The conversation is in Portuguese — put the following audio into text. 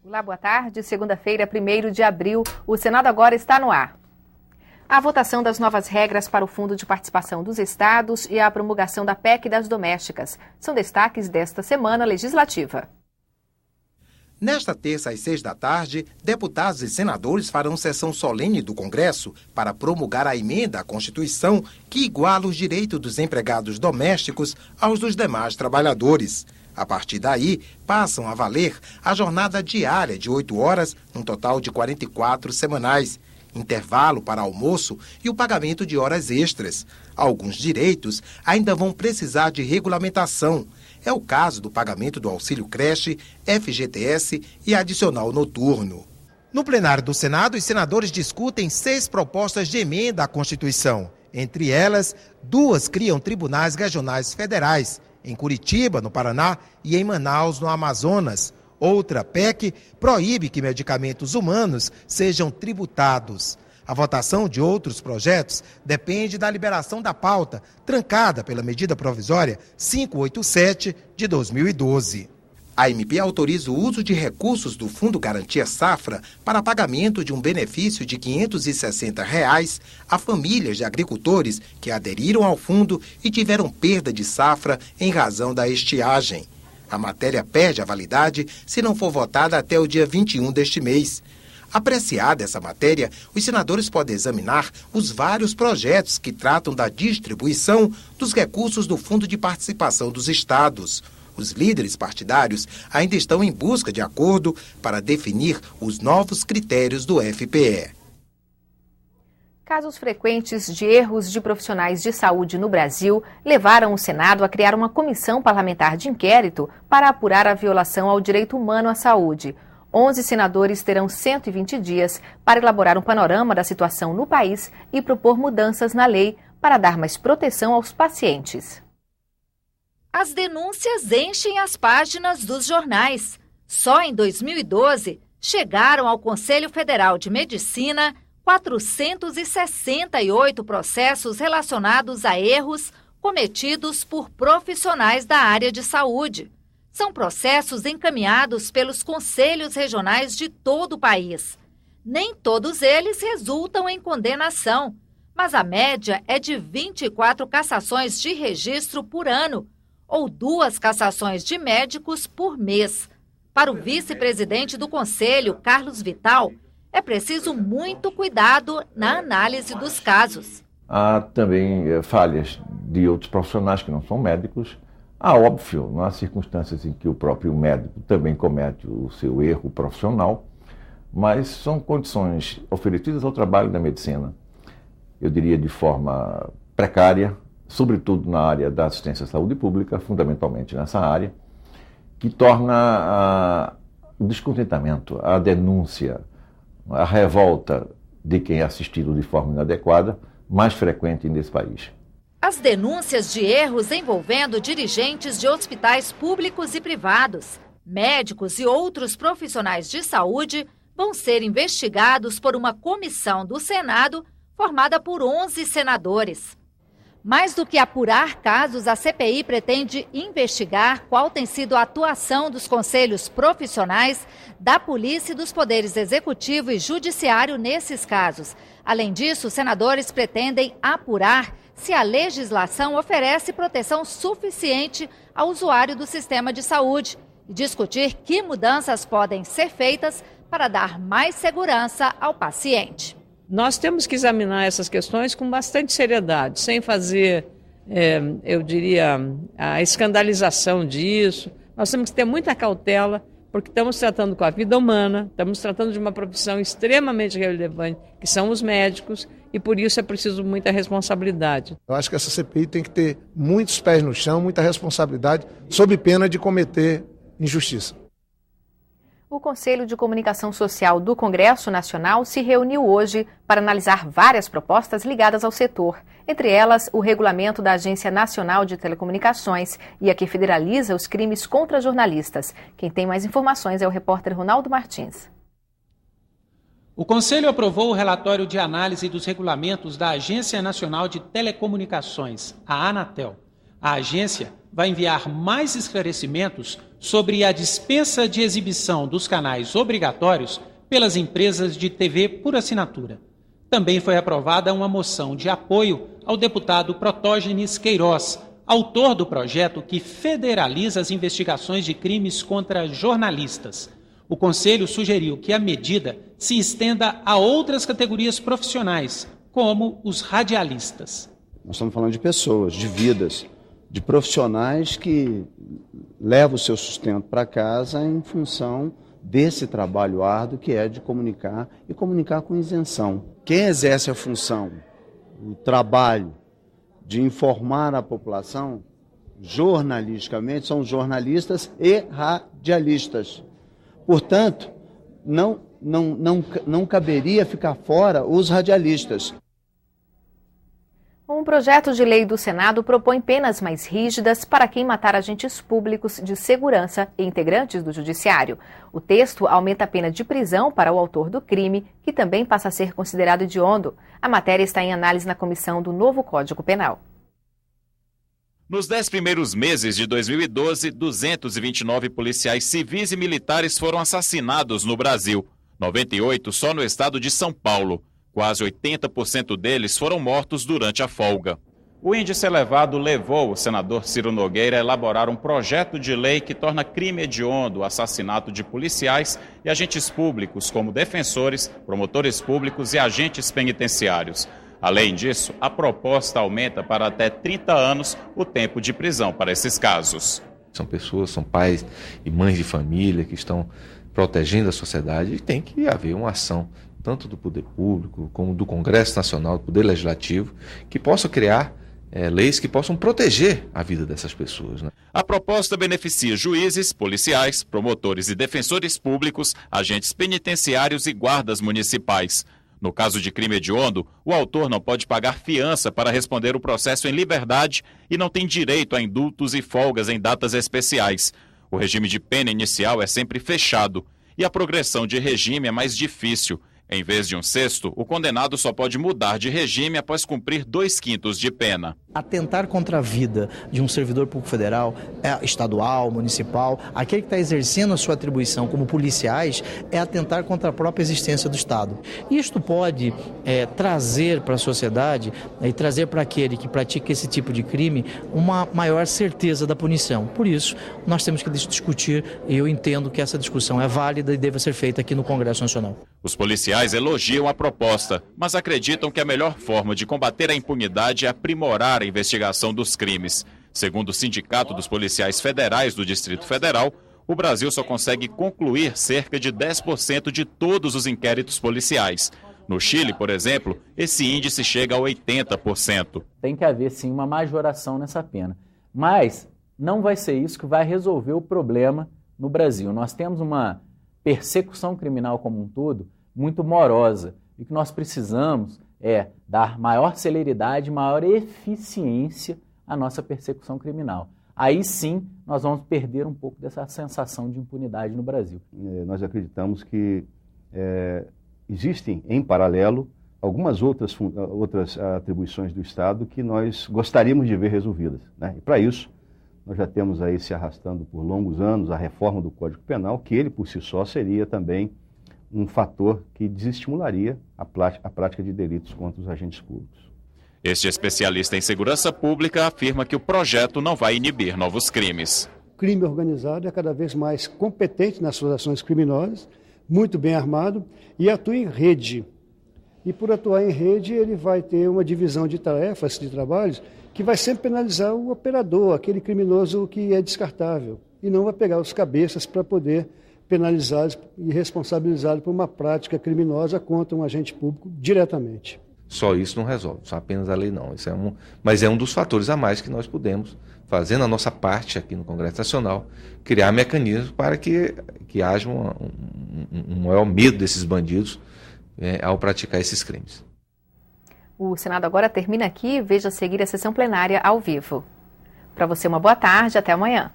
Olá, boa tarde. Segunda-feira, 1º de abril, o Senado agora está no ar. A votação das novas regras para o Fundo de Participação dos Estados e a promulgação da PEC das domésticas são destaques desta semana legislativa. Nesta terça, às 6 da tarde, deputados e senadores farão sessão solene do Congresso para promulgar a emenda à Constituição que iguala os direitos dos empregados domésticos aos dos demais trabalhadores. A partir daí, passam a valer a jornada diária de 8 horas, num total de 44 semanais, intervalo para almoço e o pagamento de horas extras. Alguns direitos ainda vão precisar de regulamentação. É o caso do pagamento do auxílio creche, FGTS e adicional noturno. No plenário do Senado, os senadores discutem 6 propostas de emenda à Constituição. Entre elas, 2 criam tribunais regionais federais, em Curitiba, no Paraná, e em Manaus, no Amazonas. Outra PEC proíbe que medicamentos humanos sejam tributados. A votação de outros projetos depende da liberação da pauta, trancada pela medida provisória 587 de 2012. A MP autoriza o uso de recursos do Fundo Garantia Safra para pagamento de um benefício de R$ 560 a famílias de agricultores que aderiram ao fundo e tiveram perda de safra em razão da estiagem. A matéria perde a validade se não for votada até o dia 21 deste mês. Apreciada essa matéria, os senadores podem examinar os vários projetos que tratam da distribuição dos recursos do Fundo de Participação dos Estados. Os líderes partidários ainda estão em busca de acordo para definir os novos critérios do FPE. Casos frequentes de erros de profissionais de saúde no Brasil levaram o Senado a criar uma comissão parlamentar de inquérito para apurar a violação ao direito humano à saúde. 11 senadores terão 120 dias para elaborar um panorama da situação no país e propor mudanças na lei para dar mais proteção aos pacientes. As denúncias enchem as páginas dos jornais. Só em 2012, chegaram ao Conselho Federal de Medicina 468 processos relacionados a erros cometidos por profissionais da área de saúde. São processos encaminhados pelos conselhos regionais de todo o país. Nem todos eles resultam em condenação, mas a média é de 24 cassações de registro por ano, ou 2 cassações de médicos por mês. Para o vice-presidente do Conselho, Carlos Vital, é preciso muito cuidado na análise dos casos. Há também falhas de outros profissionais que não são médicos. Óbvio, não há circunstâncias em que o próprio médico também comete o seu erro profissional, mas são condições oferecidas ao trabalho da medicina, eu diria de forma precária, sobretudo na área da assistência à saúde pública, fundamentalmente nessa área, que torna o descontentamento, a denúncia, a revolta de quem é assistido de forma inadequada, mais frequente nesse país. As denúncias de erros envolvendo dirigentes de hospitais públicos e privados, médicos e outros profissionais de saúde vão ser investigados por uma comissão do Senado formada por 11 senadores. Mais do que apurar casos, a CPI pretende investigar qual tem sido a atuação dos conselhos profissionais, da polícia e dos poderes executivo e judiciário nesses casos. Além disso, os senadores pretendem apurar se a legislação oferece proteção suficiente ao usuário do sistema de saúde e discutir que mudanças podem ser feitas para dar mais segurança ao paciente. Nós temos que examinar essas questões com bastante seriedade, sem fazer, eu diria, a escandalização disso. Nós temos que ter muita cautela, porque estamos tratando com a vida humana, estamos tratando de uma profissão extremamente relevante, que são os médicos, e por isso é preciso muita responsabilidade. Eu acho que essa CPI tem que ter muitos pés no chão, muita responsabilidade, sob pena de cometer injustiça. O Conselho de Comunicação Social do Congresso Nacional se reuniu hoje para analisar várias propostas ligadas ao setor, entre elas o regulamento da Agência Nacional de Telecomunicações e a que federaliza os crimes contra jornalistas. Quem tem mais informações é o repórter Ronaldo Martins. O Conselho aprovou o relatório de análise dos regulamentos da Agência Nacional de Telecomunicações, a Anatel. A agência vai enviar mais esclarecimentos sobre a dispensa de exibição dos canais obrigatórios pelas empresas de TV por assinatura. Também foi aprovada uma moção de apoio ao deputado Protógenes Queiroz, autor do projeto que federaliza as investigações de crimes contra jornalistas. O Conselho sugeriu que a medida se estenda a outras categorias profissionais, como os radialistas. Nós estamos falando de pessoas, de vidas, de profissionais que levam o seu sustento para casa em função desse trabalho árduo que é de comunicar e comunicar com isenção. Quem exerce a função, o trabalho de informar a população, jornalisticamente, são jornalistas e radialistas. Portanto, não caberia ficar fora os radialistas. Um projeto de lei do Senado propõe penas mais rígidas para quem matar agentes públicos de segurança e integrantes do Judiciário. O texto aumenta a pena de prisão para o autor do crime, que também passa a ser considerado hediondo. A matéria está em análise na comissão do novo Código Penal. Nos 10 primeiros meses de 2012, 229 policiais civis e militares foram assassinados no Brasil. 98 só no estado de São Paulo. Quase 80% deles foram mortos durante a folga. O índice elevado levou o senador Ciro Nogueira a elaborar um projeto de lei que torna crime hediondo o assassinato de policiais e agentes públicos, como defensores, promotores públicos e agentes penitenciários. Além disso, a proposta aumenta para até 30 anos o tempo de prisão para esses casos. São pessoas, são pais e mães de família que estão protegendo a sociedade e tem que haver uma ação tanto do poder público como do Congresso Nacional, do Poder Legislativo, que possa criar leis que possam proteger a vida dessas pessoas, né? A proposta beneficia juízes, policiais, promotores e defensores públicos, agentes penitenciários e guardas municipais. No caso de crime hediondo, o autor não pode pagar fiança para responder o processo em liberdade e não tem direito a indultos e folgas em datas especiais. O regime de pena inicial é sempre fechado e a progressão de regime é mais difícil. Em vez de um sexto, o condenado só pode mudar de regime após cumprir 2/5 de pena. Atentar contra a vida de um servidor público federal, estadual, municipal, aquele que está exercendo a sua atribuição como policiais, é atentar contra a própria existência do Estado. Isto pode trazer para a sociedade e trazer para aquele que pratica esse tipo de crime uma maior certeza da punição. Por isso, nós temos que discutir, e eu entendo que essa discussão é válida e deve ser feita aqui no Congresso Nacional. Os policiais elogiam a proposta, mas acreditam que a melhor forma de combater a impunidade é aprimorar a investigação dos crimes. Segundo o Sindicato dos Policiais Federais do Distrito Federal, o Brasil só consegue concluir cerca de 10% de todos os inquéritos policiais. No Chile, por exemplo, esse índice chega a 80%. Tem que haver, sim, uma majoração nessa pena. Mas não vai ser isso que vai resolver o problema no Brasil. Nós temos uma persecução criminal como um todo muito morosa. E o que nós precisamos é dar maior celeridade, maior eficiência à nossa persecução criminal. Aí sim nós vamos perder um pouco dessa sensação de impunidade no Brasil. Nós acreditamos que existem, em paralelo, algumas outras atribuições do Estado que nós gostaríamos de ver resolvidas, né? E para isso, nós já temos aí se arrastando por longos anos a reforma do Código Penal, que ele por si só seria também um fator que desestimularia a prática de delitos contra os agentes públicos. Este especialista em segurança pública afirma que o projeto não vai inibir novos crimes. O crime organizado é cada vez mais competente nas suas ações criminosas, muito bem armado e atua em rede. E por atuar em rede, ele vai ter uma divisão de tarefas, de trabalhos, que vai sempre penalizar o operador, aquele criminoso que é descartável, e não vai pegar os cabeças para poder penalizá-los e responsabilizá-los por uma prática criminosa contra um agente público diretamente. Só isso não resolve, só apenas a lei não. Mas é um dos fatores a mais que nós podemos, fazendo a nossa parte aqui no Congresso Nacional, criar mecanismos para que haja um maior medo desses bandidos ao praticar esses crimes. O Senado agora termina aqui. Veja a seguir a sessão plenária ao vivo. Para você, uma boa tarde. Até amanhã.